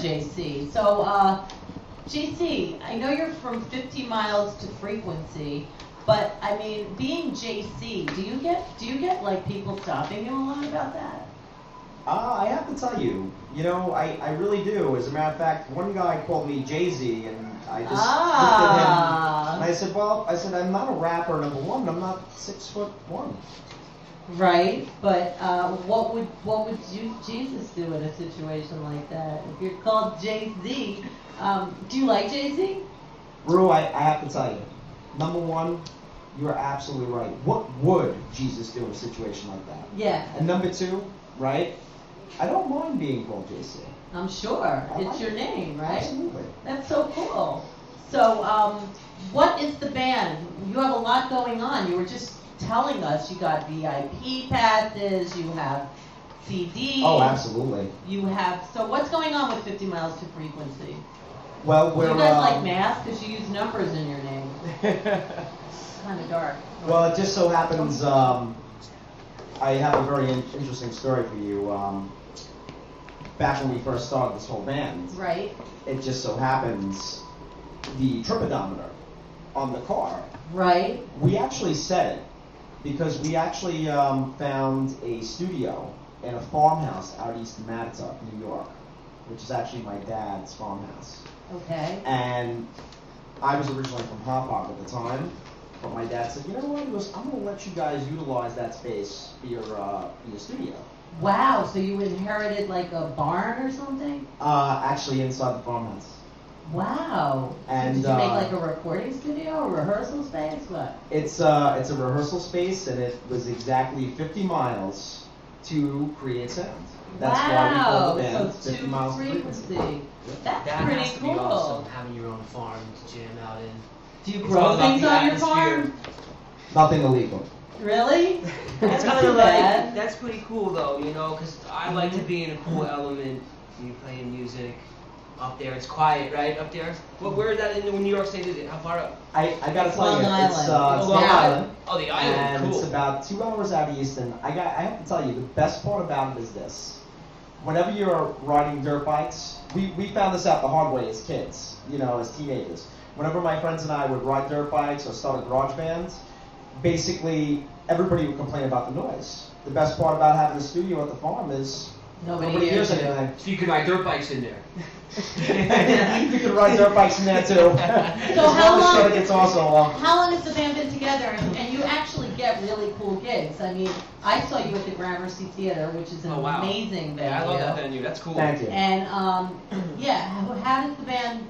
JC. So, JC, I know you're from 50 miles to frequency, but I mean, being JC, do you get like people stopping you a lot about that? I have to tell you, I really do. As a matter of fact, one guy called me Jay-Z, and I just looked at him, and I said, I'm not a rapper, number one, I'm not 6'1". Right, but what would Jesus do in a situation like that? If you're called Jay-Z, do you like Jay-Z? Rue, I have to tell you, number one, you are absolutely right. What would Jesus do in a situation like that? Yeah. And number two, right? I don't mind being called JC. I'm sure. It's your name, right? Absolutely. That's so cool. So, what is the band? You have a lot going on. You were just telling us you got VIP passes, you have CDs. Oh, absolutely. You have, so what's going on with 50 Miles to Frequency? Well, we're... Do you guys like math? Because you use numbers in your name. It's kind of dark. Well, it just so happens, I have a very interesting story for you. Back when we first started this whole band, right? It just so happens the trip odometer on the car, right? We actually set it because we actually found a studio in a farmhouse out east of Mattituck, New York, which is actually my dad's farmhouse. Okay. And I was originally from Hop Hop at the time, but my dad said, you know what? He goes, I'm going to let you guys utilize that space for your studio. Wow, so you inherited like a barn or something? Actually inside the farmhouse. Wow. And so did you make like a recording studio, a rehearsal space, what? It's a rehearsal space, and it was exactly 50 miles to create sound. That's why we call the band 50 Miles to Frequency. That's pretty has to cool. be awesome, having your own farm to jam out in. Do you grow things on your farm? Nothing illegal. Really? That's kind of like, that's pretty cool though, because I like to be in a cool element when you're playing music. Up there, it's quiet, right? Up there? Where is that in New York State? Is it? How far up? I gotta tell you, it's Long Long Island. Oh, the island, and cool. It's about 2 hours out east, and I have to tell you, the best part about it is this. Whenever you're riding dirt bikes, we found this out the hard way as kids, as teenagers. Whenever my friends and I would ride dirt bikes or start a garage band, basically everybody would complain about the noise. The best part about having a studio at the farm is nobody hears anything. So you can ride dirt bikes in there. You can ride dirt bikes in there too. So how long? Gets also long. How long has the band been together? And you actually get really cool gigs. I mean, I saw you at the Gramercy Theater, which is an amazing venue. Yeah, I love that venue. That's cool. Thank you. And how does the band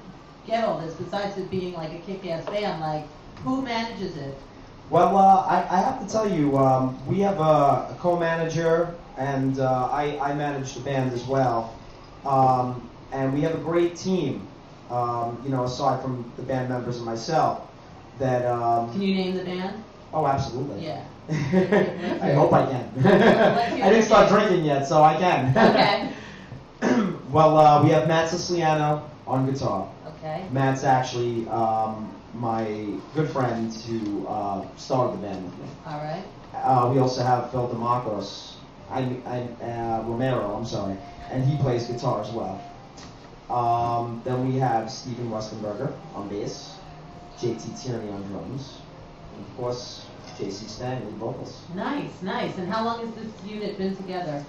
get all this? Besides it being like a kick-ass band, like who manages it? Well, I have to tell you, we have a co-manager, and I manage the band as well. And we have a great team, aside from the band members and myself. That Can you name the band? Oh, absolutely. Yeah. I hope I can. I didn't start drinking yet, so I can. Okay. Well, we have Matt Siciliano on guitar. Okay. Matt's actually my good friend who started the band with me. All right. We also have Phil DeMarcos, Romero, I'm sorry, and he plays guitar as well. Then we have Steven Westenberger on bass, JT Tierney on drums, and of course, JC Stanley vocals. Nice. And how long has this unit been together?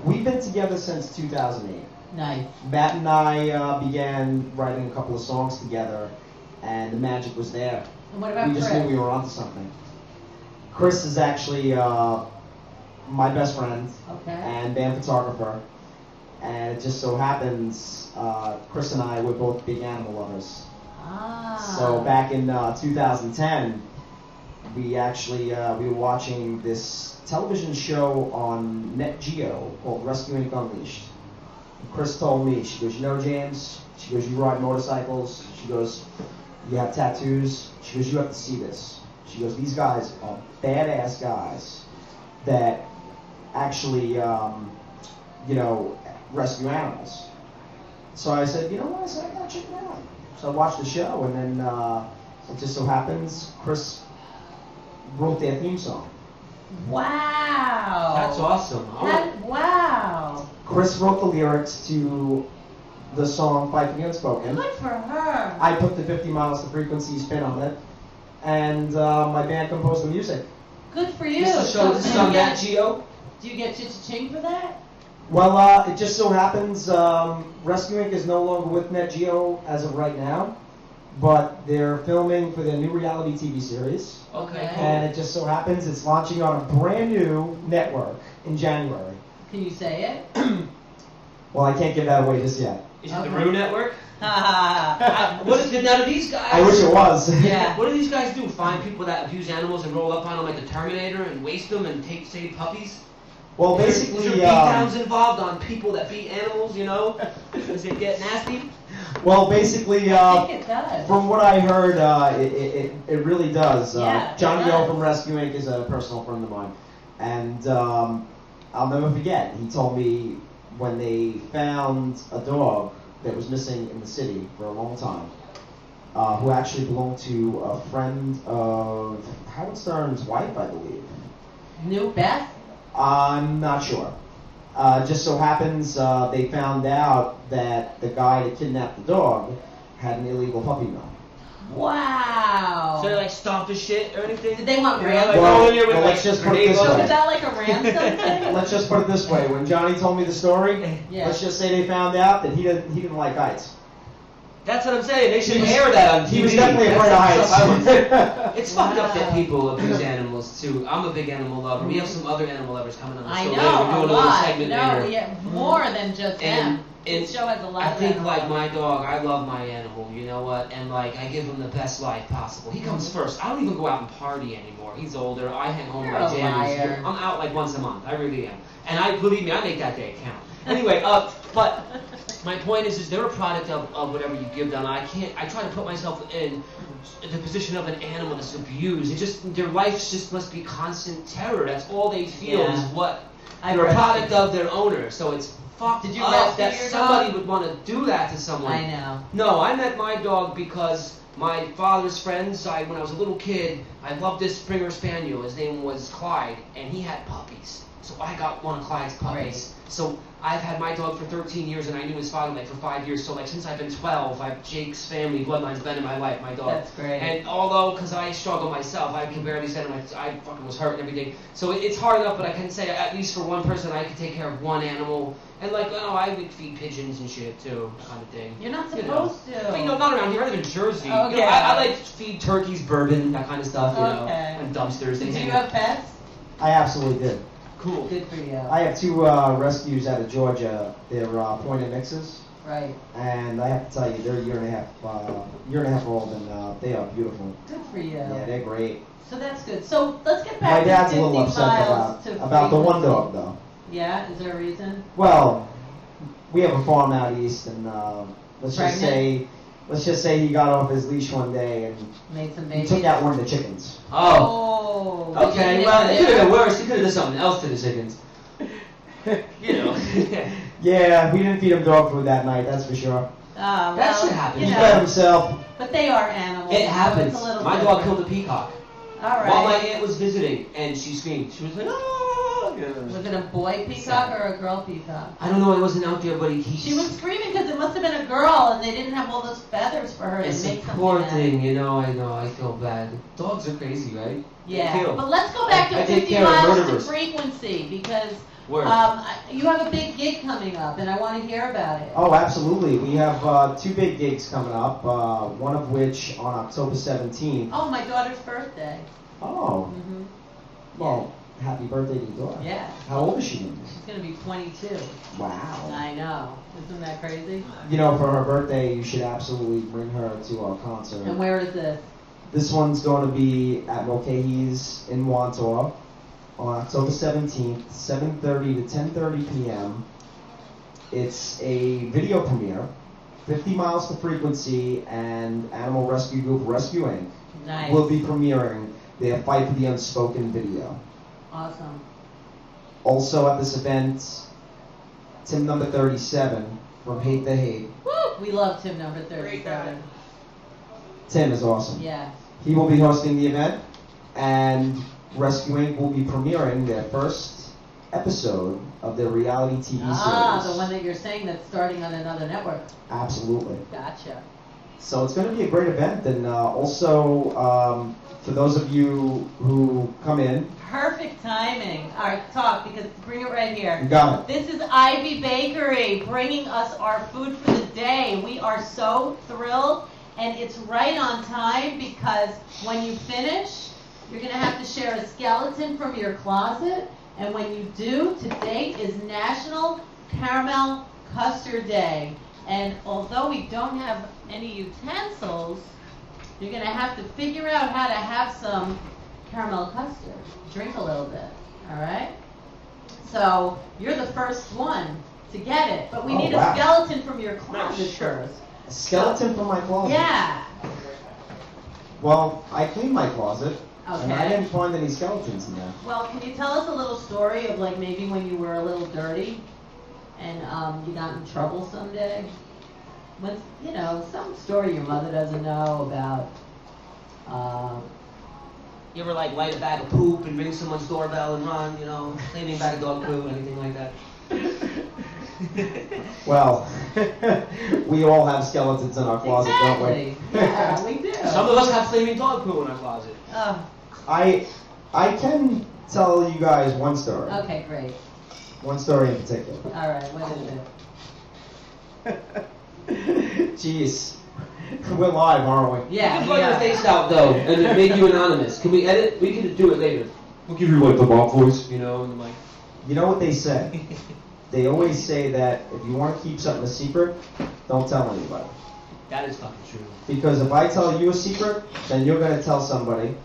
We've been together since 2008. Nice. Matt and I began writing a couple of songs together, and the magic was there. And what about We just Chris? knew we were onto something. Chris is actually my best friend and band photographer. And it just so happens, Chris and I were both big animal lovers. So back in 2010, we actually we were watching this television show on Net Geo called Rescue Inc. Unleashed. And Chris told me, she goes, James, she goes, you ride motorcycles. She goes, you have tattoos. She goes, you have to see this. She goes, these guys are badass guys that actually, rescue animals. So I said, you know what? I said, I gotta check it out. So I watched the show, and then it just so happens Chris wrote their theme song. Wow. That's awesome. Wow. Chris wrote the lyrics to the song Fight for the Unspoken. Good for her. I put the 50 miles to frequency spin on it, and my band composed the music. Good for you. This is show. This is on Nat Geo. Do you get cha-ching for that? Well, it just so happens Rescue Inc. is no longer with Nat Geo as of right now, but they're filming for their new reality TV series. Okay. And it just so happens it's launching on a brand new network in January. Can you say it? Well, I can't give that away just yet. Is it the Rew Network? What is it? None of these guys. I wish it was. Yeah. What do these guys do? Find people that abuse animals and roll up on them like the Terminator and waste them and save puppies? Well, Is basically, there beatdowns involved on people that beat animals? You know, does it get nasty? well, basically, I think it does. from what I heard, it really does. Yeah, Johnny it O does. from Rescue Inc. is a personal friend of mine, and I'll never forget. He told me when they found a dog that was missing in the city for a long time, who actually belonged to a friend of Howard Stern's wife, I believe. New Beth? I'm not sure. Just so happens they found out that the guy that kidnapped the dog had an illegal puppy mill. Wow. So they like stomp his shit or anything? Did they want Yeah, ransom? like, Well, go in there with, well, like, let's just put it grenade this So way. is that like a ransom thing? Let's just put it this way. When Johnny told me the story, Yeah. let's just say they found out that he didn't like heights. That's what I'm saying. They should He was- air that on TV. He was definitely That's afraid of the stuff I would say. heights. It's fucked up that Wow. people abuse animals too. I'm a big animal lover. We have some other animal lovers coming on the I show know, later. We're a doing a little lot. segment No, later. yeah, more than just And them. it's- This show has a lot I of think animal like lovers. my dog, I love my animal, you know what? And like I give him the best life possible. He comes first. I don't even go out and party anymore. He's older. I hang home You're my a jammies. liar. I'm out like once a month. I really am. And I believe me, I make that day count. Anyway, but my point is they're a product of whatever you give them. I try to put myself in the position of an animal that's abused. It just their life just must be constant terror. That's all they feel Yeah. is what I they're a rescued. product of their owner. So it's fucked Did you up rescue that your somebody dog? would want to do that to someone. I know. No, I met my dog because my father's friends, when I was a little kid, I loved this Springer Spaniel. His name was Clyde, and he had puppies. So I got one of Clyde's puppies. So I've had my dog for 13 years, and I knew his father like for 5 years. So like since I've been 12, Jake's family bloodline's been in my life, my dog. That's great. And although, because I struggle myself, I can barely stand on I fucking was hurt and everything. So it's hard enough, but I can say at least for one person, I can take care of one animal. And like, I would feed pigeons and shit too, kind of thing. You're not You know. supposed to. But, you know, not around here. I live in Jersey. Okay. You know, I like to feed turkeys, bourbon, that kind of stuff. You know, Okay. and dumpsters. Did They you hang have out. pets? I absolutely did. Cool. Good for you. I have two rescues out of Georgia. They're pointed mixes, Right. and I have to tell you, they're a year and a half old, and they are beautiful. Good for you. Yeah, they're great. So that's good. So let's get My back dad's a to 50 little upset miles to about the one frequency. dog, though. Yeah, is there a reason? Well, we have a farm out east, and let's Pregnant? just say he got off his leash one day and Made some he babies. took out one of the chickens. Oh. Oh. Okay. Did you Well, nip it could have it? been worse. He could have done something else to the chickens. You know. Yeah, we didn't feed him dog food that night, that's for sure. Well, That should happen. You He know, fed himself. but they are animals. It so happens. It's a little My different. dog killed a peacock. All right. While my aunt was visiting, and she screamed. She was like, "Ah!" Was it a boy peacock or a girl peacock? I don't know. I wasn't out there, but he. She was screaming because it must have been a girl, and they didn't have all those feathers for her It's to a make something. poor out of. thing, you know. I know. I feel bad. Dogs are crazy, right? They Yeah, kill. but let's go back to I take 50 care of miles to murderers. frequency because Word. you have a big gig coming up, and I want to hear about it. Oh, absolutely. We have two big gigs coming up, one of which on October 17th. Oh, my daughter's birthday. Oh, hmm well, happy birthday to your daughter. Yeah. How old is she? She's going to be 22. Wow. I know. Isn't that crazy? You know, for her birthday, you should absolutely bring her to our concert. And where is this? This one's going to be at Mulcahy's in Wantor on October 17th, 7:30 to 10:30 p.m. It's a video premiere, 50 Miles to Frequency and animal rescue group Rescue Inc. Nice. will be premiering their Fight for the Unspoken video. Awesome. Also at this event, Tim number 37 from Hate the Hate. Woo! We love Tim number Great 37. Tim is awesome. Yeah. He will be hosting the event, and Rescue Inc. will be premiering their first episode of their reality TV series. Ah, the one that you're saying that's starting on another network. Absolutely. Gotcha. So it's going to be a great event, and also for those of you who come in. Perfect timing. All right, talk, because bring it right here. You got it. This is Ivy Bakery bringing us our food for the day. We are so thrilled, and it's right on time because when you finish, you're going to have to share a skeleton from your closet, and when you do, today is National Caramel Custard Day. And although we don't have any utensils, you're going to have to figure out how to have some caramel custard. Drink a little bit, all right? So you're the first one to get it, but we need a skeleton from your closet first. A skeleton from my closet? Yeah. Well, I cleaned my closet, and I Okay. didn't find any skeletons in there. Well, can you tell us a little story of like maybe when you were a little dirty and you got in trouble someday? What's, you know, some story your mother doesn't know about. You ever like light a bag of poop and ring someone's doorbell and run, you know, claiming bag of dog poo, anything like that? Well, we all have skeletons in our closet, don't we? Yeah, we do. Some of us have flaming dog poo in our closet. I can tell you guys one story. Okay, great. One story in particular. All right, what is it? Jeez. We're live, aren't we? Yeah. You can blur your face out though, and it make you anonymous. Can we edit? We can do it later. We'll give you like the mob voice, you know, and like. You know what they say? They always say that if you want to keep something a secret, don't tell anybody. That is fucking true. Because if I tell you a secret, then you're going to tell somebody,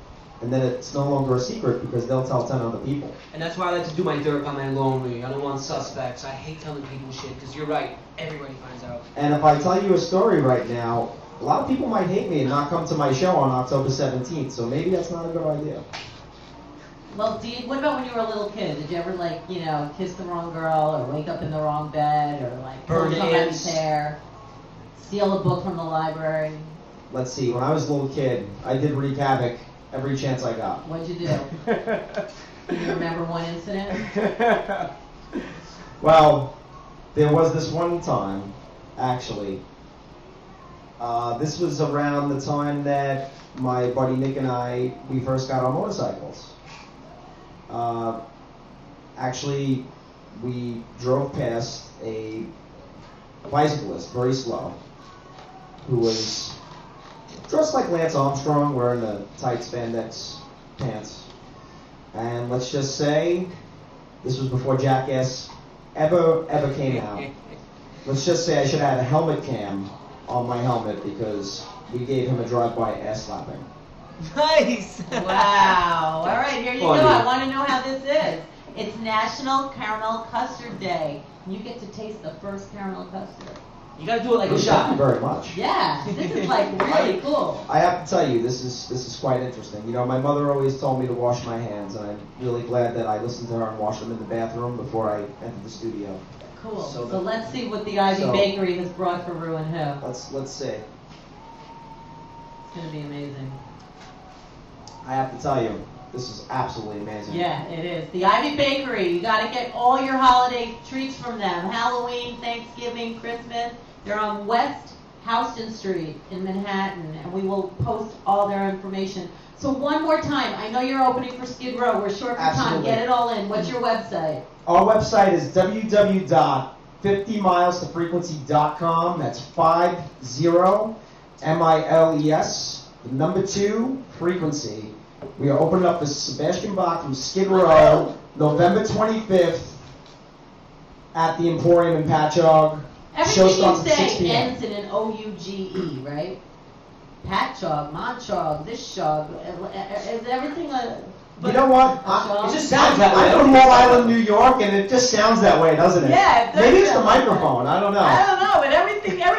and then it's no longer a secret because they'll tell 10 other people. And that's why I like to do my dirt on my lonely. I don't want suspects. I hate telling people shit because you're right. Everybody finds out. And if I tell you a story right now, a lot of people might hate me and not come to my show on October 17th, so maybe that's not a good idea. Well, what about when you were a little kid? Did you ever, like, you know, kiss the wrong girl or wake up in the wrong bed or, like, pull Burn somebody's ants. hair, steal a book from the library? Let's see, when I was a little kid, I did wreak havoc every chance I got. What'd you do? Can you remember one incident? Well, there was this one time, actually. This was around the time that my buddy Nick and we first got our motorcycles. Actually, we drove past a bicyclist, very slow, who was dressed like Lance Armstrong, wearing the tight spandex pants. And let's just say, this was before Jackass ever came out. Let's just say I should have had a helmet cam on my helmet because we gave him a drive-by ass slapping. Nice! Wow. All right, here you Funny. go. I want to know how this is. It's National Caramel Custard Day. You get to taste the first caramel custard. You gotta do it like a Thank you shot. very much. Yeah, this is like really cool. I have to tell you, this is quite interesting. You know, my mother always told me to wash my hands, and I'm really glad that I listened to her and washed them in the bathroom before I entered the studio. Cool. So So let's see what the Ivy Bakery has brought for Rew and Who. Let's see. It's gonna be amazing. I have to tell you, this is absolutely amazing. Yeah, it is. The Ivy Bakery. You got to get all your holiday treats from them. Halloween, Thanksgiving, Christmas. They're on West Houston Street in Manhattan, and we will post all their information. So one more time, I know you're opening for Skid Row. We're short for time. Absolutely. Get it all in. What's your website? Our website is www.50milestofrequency.com. That's 50 MILES, the number 2 frequency. We are opening up for Sebastian Bach from Skid Row, November 25th at the Emporium in Patchogue. Show Everything you starts at 6 say p.m. ends in an O-U-G-E, right? Patchogue, Monchog, this shog. Is everything a... You know what? It just sounds that way. I'm from Long Island, New York, and it just sounds that way, doesn't it? Yeah, it does Maybe it's the sound like microphone. I don't know. I don't know, but every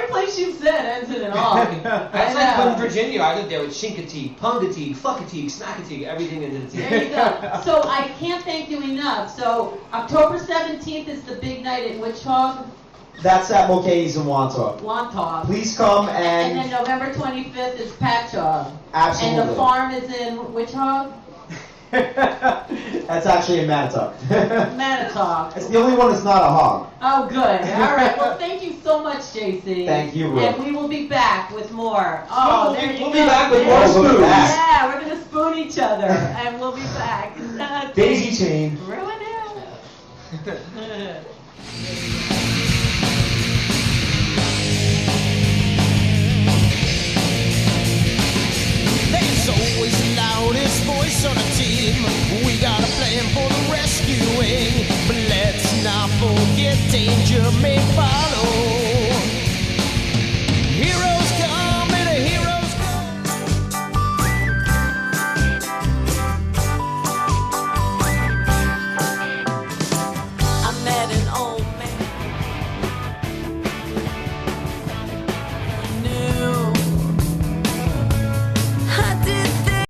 place you've said ends in an Og. That's like when in Virginia, I lived there with Shinkateague, Pungateague, Fuckateague, Snackateague, everything into the There you go. So I can't thank you enough. So October 17th is the big night at Witch Hog, That's at Mulcahy's in Wantagh. Wantagh. Please come And and then November 25th is Patchogue. absolutely. And the farm is in Witch Hog? That's actually a Manitouk. Manitouk. It's the only one that's not a hog. Oh, good. All right. Well, thank you so much, JC. Thank you, Ruth. And we will be back with more. Oh, there you go. We'll be back with more Yeah. spoons. Yeah, we're gonna spoon each other, and we'll be back. Daisy chain. Ruin it. There's always the loudest voice on a team. We got a plan for the rescuing, but let's not forget danger may follow.